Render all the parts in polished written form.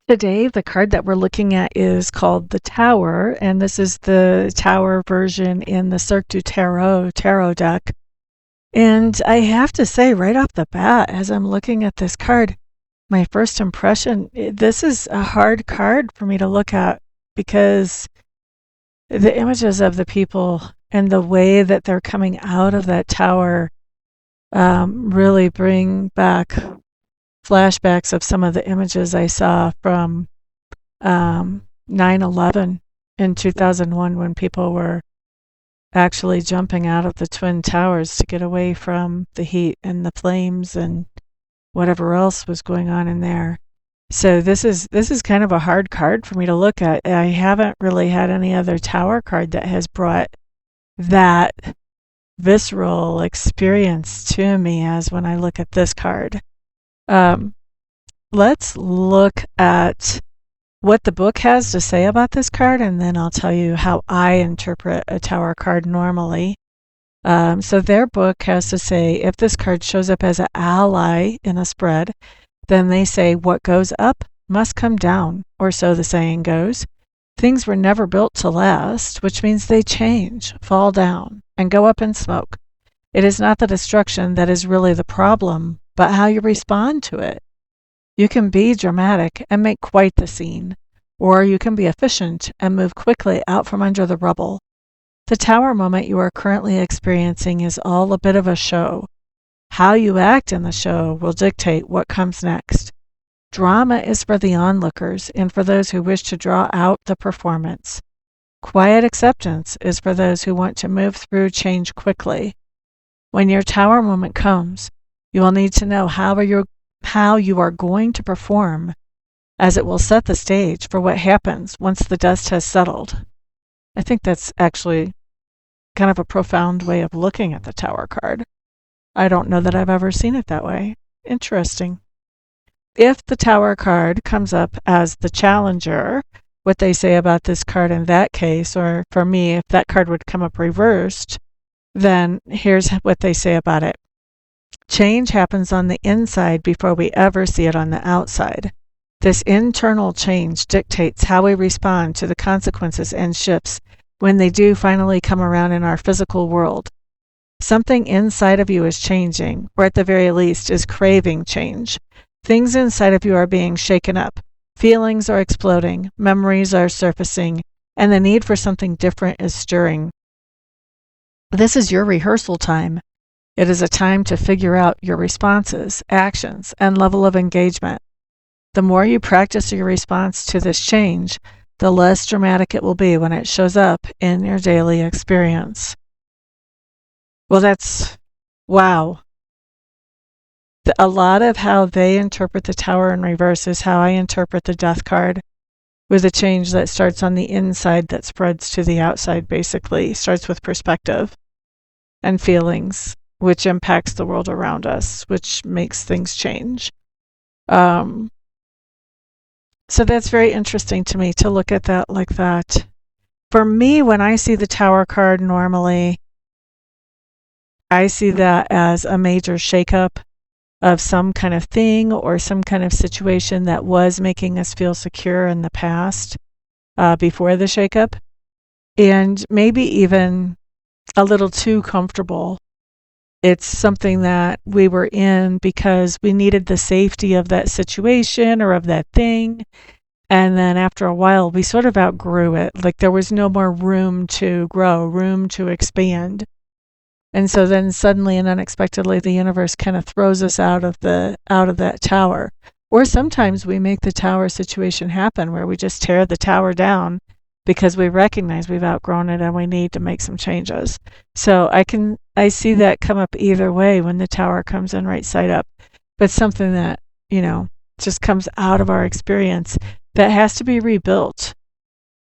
Today, the card that we're looking at is called the Tower, and this is the Tower version in the Cirque du Tarot deck. And I have to say, right off the bat, as I'm looking at this card, my first impression, this is a hard card for me to look at because the images of the people and the way that they're coming out of that tower really bring back flashbacks of some of the images I saw from 9/11 in 2001 when people were actually jumping out of the Twin Towers to get away from the heat and the flames and whatever else was going on in there. So this is kind of a hard card for me to look at. I haven't really had any other tower card that has brought that visceral experience to me as when I look at this card. Let's look at what the book has to say about this card, and then I'll tell you how I interpret a tower card normally. So their book has to say if this card shows up as an ally in a spread, then they say what goes up must come down, or so the saying goes. Things were never built to last, which means they change, fall down, and go up in smoke. It is not the destruction that is really the problem, but how you respond to it. You can be dramatic and make quite the scene, or you can be efficient and move quickly out from under the rubble. The tower moment you are currently experiencing is all a bit of a show. How you act in the show will dictate what comes next. Drama is for the onlookers and for those who wish to draw out the performance. Quiet acceptance is for those who want to move through change quickly. When your tower moment comes, you will need to know how you are going to perform, as it will set the stage for what happens once the dust has settled. I think that's actually kind of a profound way of looking at the tower card. I don't know that I've ever seen it that way. Interesting. If the tower card comes up as the challenger, what they say about this card in that case, or for me, if that card would come up reversed, then here's what they say about it. Change happens on the inside before we ever see it on the outside. This internal change dictates how we respond to the consequences and shifts when they do finally come around in our physical world. Something inside of you is changing, or at the very least is craving change. Things inside of you are being shaken up. Feelings are exploding, memories are surfacing, and the need for something different is stirring. This is your rehearsal time. It is a time to figure out your responses, actions, and level of engagement. The more you practice your response to this change, the less dramatic it will be when it shows up in your daily experience. Well, that's wow. A lot of how they interpret the tower in reverse is how I interpret the death card, with a change that starts on the inside that spreads to the outside, basically. Starts with perspective and feelings, which impacts the world around us, which makes things change. So that's very interesting to me to look at that like that. For me, when I see the tower card normally, I see that as a major shakeup of some kind of thing or some kind of situation that was making us feel secure in the past before the shakeup, and maybe even a little too comfortable. It's something that we were in because we needed the safety of that situation or of that thing. And then after a while, we sort of outgrew it. Like there was no more room to grow, room to expand. And so then suddenly and unexpectedly, the universe kind of throws us out of that tower. Or sometimes we make the tower situation happen where we just tear the tower down because we recognize we've outgrown it and we need to make some changes. So I see that come up either way when the tower comes in right side up. But something that, just comes out of our experience that has to be rebuilt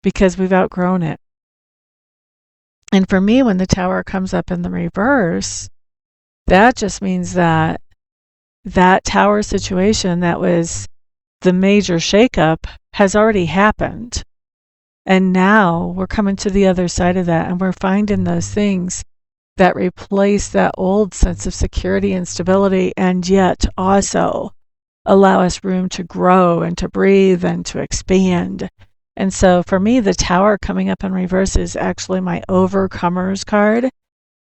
because we've outgrown it. And for me, when the tower comes up in the reverse, that just means that tower situation that was the major shakeup has already happened. And now we're coming to the other side of that, and we're finding those things that replace that old sense of security and stability, and yet also allow us room to grow and to breathe and to expand. And so for me, the Tower coming up in reverse is actually my Overcomers card.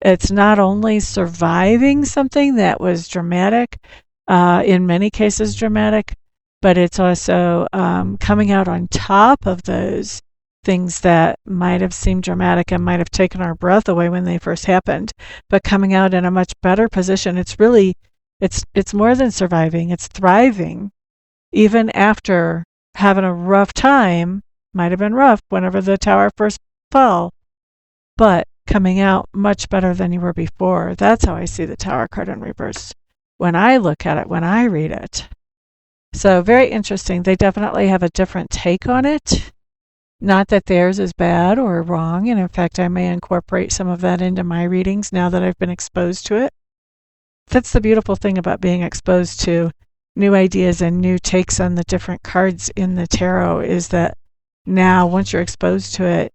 It's not only surviving something that was dramatic, in many cases dramatic, but it's also coming out on top of those things that might have seemed dramatic and might have taken our breath away when they first happened, but coming out in a much better position. It's more than surviving, it's thriving even after having a rough time. Might have been rough whenever the Tower first fell, but coming out much better than you were before. That's how I see the Tower card in reverse when I look at it, when I read it. So very interesting. They definitely have a different take on it. Not that theirs is bad or wrong, and in fact I may incorporate some of that into my readings now that I've been exposed to it. That's the beautiful thing about being exposed to new ideas and new takes on the different cards in the tarot, is that now once you're exposed to it,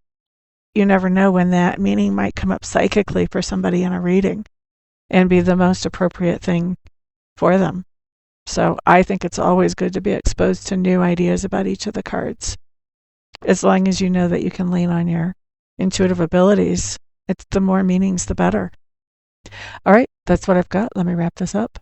you never know when that meaning might come up psychically for somebody in a reading and be the most appropriate thing for them. So I think it's always good to be exposed to new ideas about each of the cards. As long as you know that you can lean on your intuitive abilities, it's the more meanings, the better. All right, that's what I've got. Let me wrap this up.